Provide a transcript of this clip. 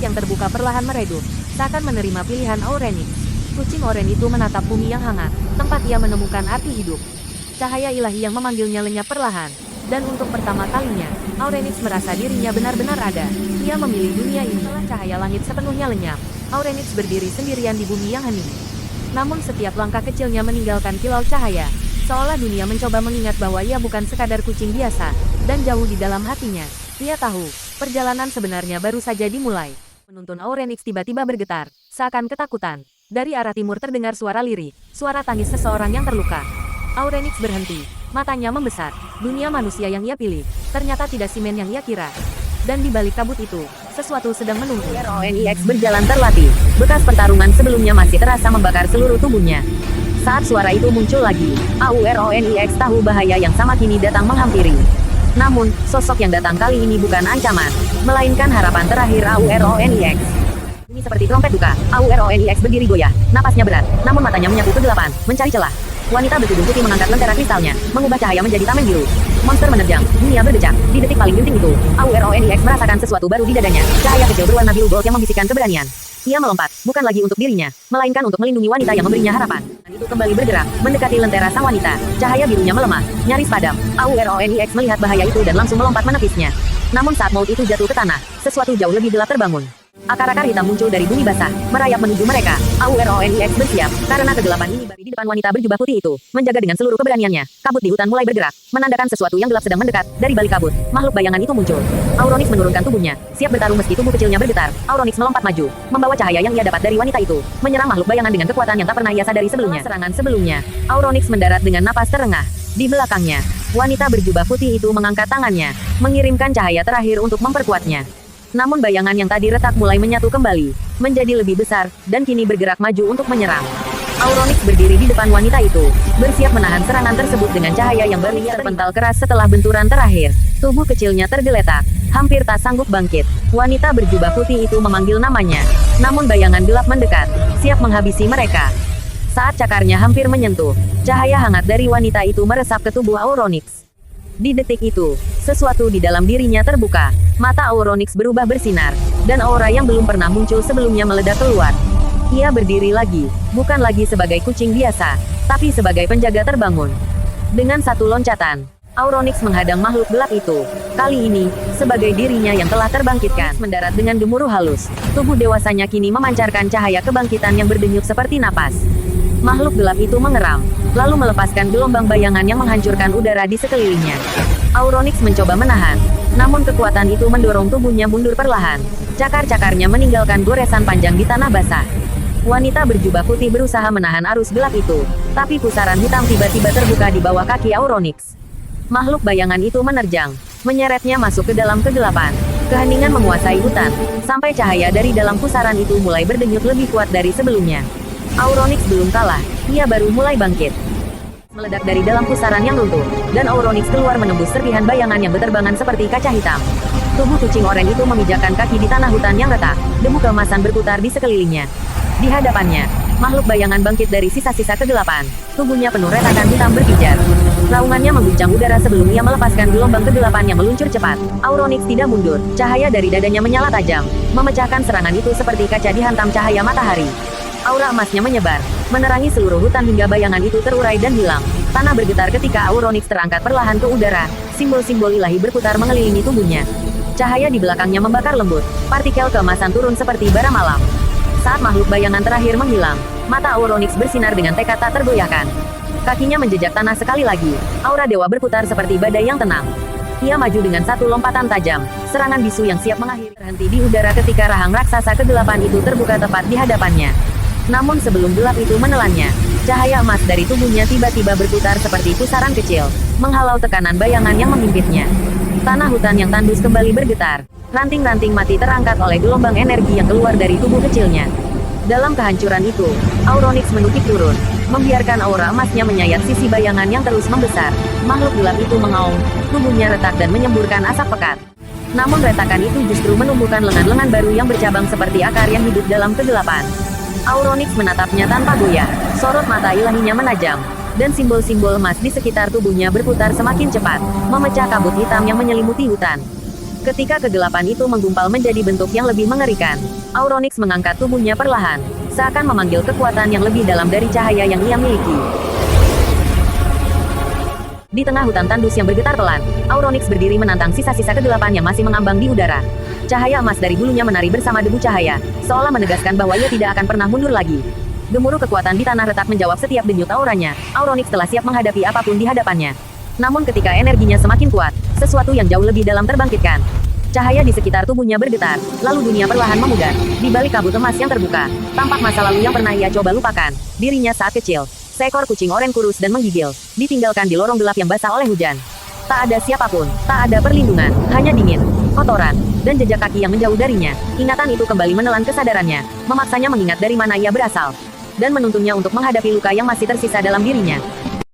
yang terbuka perlahan meredup, seakan menerima pilihan Auronix. Kucing oranye itu menatap bumi yang hangat, tempat ia menemukan arti hidup. Cahaya ilahi yang memanggilnya lenyap perlahan. Dan untuk pertama kalinya, Auronix merasa dirinya benar-benar ada. Ia memilih dunia ini. Setelah cahaya langit sepenuhnya lenyap, Auronix berdiri sendirian di bumi yang hening. Namun setiap langkah kecilnya meninggalkan kilau cahaya, seolah dunia mencoba mengingat bahwa ia bukan sekadar kucing biasa, dan jauh di dalam hatinya, ia tahu, perjalanan sebenarnya baru saja dimulai. Menuntun Auronix tiba-tiba bergetar, seakan ketakutan. Dari arah timur terdengar suara lirik, suara tangis seseorang yang terluka. Auronix berhenti, matanya membesar. Dunia manusia yang ia pilih, ternyata tidak simen yang ia kira. Dan di balik kabut itu, sesuatu sedang menunggu. RONIX berjalan terlatih, bekas pertarungan sebelumnya masih terasa membakar seluruh tubuhnya. Saat suara itu muncul lagi, AURONIX tahu bahaya yang sama kini datang menghampiri. Namun, sosok yang datang kali ini bukan ancaman, melainkan harapan terakhir AURONIX. Ini seperti trompet duka. AURONIX berdiri goyah, napasnya berat, namun matanya menyapu kegelapan, mencari celah. Wanita bertudung putih mengangkat lentera kristalnya, mengubah cahaya menjadi tameng biru. Monster menerjang, dunia berdecak. Di detik paling genting itu, AURONIX merasakan sesuatu baru di dadanya. Cahaya kecil berwarna biru gold yang membisikkan keberanian. Ia melompat, bukan lagi untuk dirinya, melainkan untuk melindungi wanita yang memberinya harapan. Dan itu kembali bergerak, mendekati lentera sang wanita. Cahaya birunya melemah, nyaris padam. AURONIX melihat bahaya itu dan langsung melompat menepisnya. Namun saat maut itu jatuh ke tanah, sesuatu jauh lebih gelap terbangun. Akar-akar hitam muncul dari bumi basah, merayap menuju mereka. AURONIX bersiap, karena kegelapan ini baru di depan wanita berjubah putih itu, menjaga dengan seluruh keberaniannya. Kabut di hutan mulai bergerak, menandakan sesuatu yang gelap sedang mendekat. Dari balik kabut, makhluk bayangan itu muncul. Auronix menurunkan tubuhnya, siap bertarung meski tubuh kecilnya bergetar. Auronix melompat maju, membawa cahaya yang ia dapat dari wanita itu, menyerang makhluk bayangan dengan kekuatan yang tak pernah ia sadari sebelumnya. Serangan sebelumnya, Auronix mendarat dengan napas terengah. Di belakangnya, wanita berjubah putih itu mengangkat tangannya, mengirimkan cahaya terakhir untuk memperkuatnya. Namun bayangan yang tadi retak mulai menyatu kembali, menjadi lebih besar, dan kini bergerak maju untuk menyerang. Auronix berdiri di depan wanita itu, bersiap menahan serangan tersebut dengan cahaya yang berliat terpental keras setelah benturan terakhir. Tubuh kecilnya tergeletak, hampir tak sanggup bangkit. Wanita berjubah putih itu memanggil namanya, namun bayangan gelap mendekat, siap menghabisi mereka. Saat cakarnya hampir menyentuh, cahaya hangat dari wanita itu meresap ke tubuh Auronix. Di detik itu, sesuatu di dalam dirinya terbuka. Mata Auronix berubah bersinar, dan aura yang belum pernah muncul sebelumnya meledak keluar. Ia berdiri lagi, bukan lagi sebagai kucing biasa, tapi sebagai penjaga terbangun. Dengan satu loncatan, Auronix menghadang makhluk gelap itu. Kali ini, sebagai dirinya yang telah terbangkitkan, mendarat dengan gemuruh halus. Tubuh dewasanya kini memancarkan cahaya kebangkitan yang berdenyut seperti napas. Makhluk gelap itu mengeram, lalu melepaskan gelombang bayangan yang menghancurkan udara di sekelilingnya. Auronix mencoba menahan, namun kekuatan itu mendorong tubuhnya mundur perlahan. Cakar-cakarnya meninggalkan goresan panjang di tanah basah. Wanita berjubah putih berusaha menahan arus gelap itu, tapi pusaran hitam tiba-tiba terbuka di bawah kaki Auronix. Makhluk bayangan itu menerjang, menyeretnya masuk ke dalam kegelapan. Keheningan menguasai hutan, sampai cahaya dari dalam pusaran itu mulai berdenyut lebih kuat dari sebelumnya. Auronix belum kalah, ia baru mulai bangkit. Meledak dari dalam pusaran yang runtuh, dan Auronix keluar menembus serpihan bayangan yang berterbangan seperti kaca hitam. Tubuh kucing oranye itu memijakkan kaki di tanah hutan yang retak, debu keemasan berputar di sekelilingnya. Di hadapannya, makhluk bayangan bangkit dari sisa-sisa kegelapan. Tubuhnya penuh retakan hitam berpijar. Raungannya mengguncang udara sebelum ia melepaskan gelombang kegelapan yang meluncur cepat. Auronix tidak mundur, cahaya dari dadanya menyala tajam, memecahkan serangan itu seperti kaca dihantam cahaya matahari. Aura emasnya menyebar, menerangi seluruh hutan hingga bayangan itu terurai dan hilang. Tanah bergetar ketika Auronix terangkat perlahan ke udara, simbol-simbol ilahi berputar mengelilingi tubuhnya. Cahaya di belakangnya membakar lembut, partikel keemasan turun seperti bara malam. Saat makhluk bayangan terakhir menghilang, mata Auronix bersinar dengan tekad tak tergoyahkan. Kakinya menjejak tanah sekali lagi, aura dewa berputar seperti badai yang tenang. Ia maju dengan satu lompatan tajam, serangan bisu yang siap mengakhiri terhenti di udara ketika rahang raksasa kegelapan itu terbuka tepat di hadapannya. Namun sebelum gelap itu menelannya, cahaya emas dari tubuhnya tiba-tiba berputar seperti pusaran kecil, menghalau tekanan bayangan yang menghimpitnya. Tanah hutan yang tandus kembali bergetar, ranting-ranting mati terangkat oleh gelombang energi yang keluar dari tubuh kecilnya. Dalam kehancuran itu, Auronix menukik turun, membiarkan aura emasnya menyayat sisi bayangan yang terus membesar. Makhluk gelap itu mengaum, tubuhnya retak dan menyemburkan asap pekat. Namun retakan itu justru menumbuhkan lengan-lengan baru yang bercabang seperti akar yang hidup dalam kegelapan. Auronix menatapnya tanpa goyah, sorot mata ilahinya menajam, dan simbol-simbol emas di sekitar tubuhnya berputar semakin cepat, memecah kabut hitam yang menyelimuti hutan. Ketika kegelapan itu menggumpal menjadi bentuk yang lebih mengerikan, Auronix mengangkat tubuhnya perlahan, seakan memanggil kekuatan yang lebih dalam dari cahaya yang ia miliki. Di tengah hutan tandus yang bergetar pelan, Auronix berdiri menantang sisa-sisa kegelapan yang masih mengambang di udara. Cahaya emas dari bulunya menari bersama debu cahaya, seolah menegaskan bahwa ia tidak akan pernah mundur lagi. Gemuruh kekuatan di tanah retak menjawab setiap denyut auranya. Auronix telah siap menghadapi apapun di hadapannya. Namun ketika energinya semakin kuat, sesuatu yang jauh lebih dalam terbangkitkan. Cahaya di sekitar tubuhnya bergetar, lalu dunia perlahan memudar. Di balik kabut emas yang terbuka, tampak masa lalu yang pernah ia coba lupakan. Dirinya saat kecil. Seekor kucing oranye kurus dan menggigil, ditinggalkan di lorong gelap yang basah oleh hujan. Tak ada siapapun, tak ada perlindungan, hanya dingin, kotoran, dan jejak kaki yang menjauh darinya. Ingatan itu kembali menelan kesadarannya, memaksanya mengingat dari mana ia berasal, dan menuntunnya untuk menghadapi luka yang masih tersisa dalam dirinya.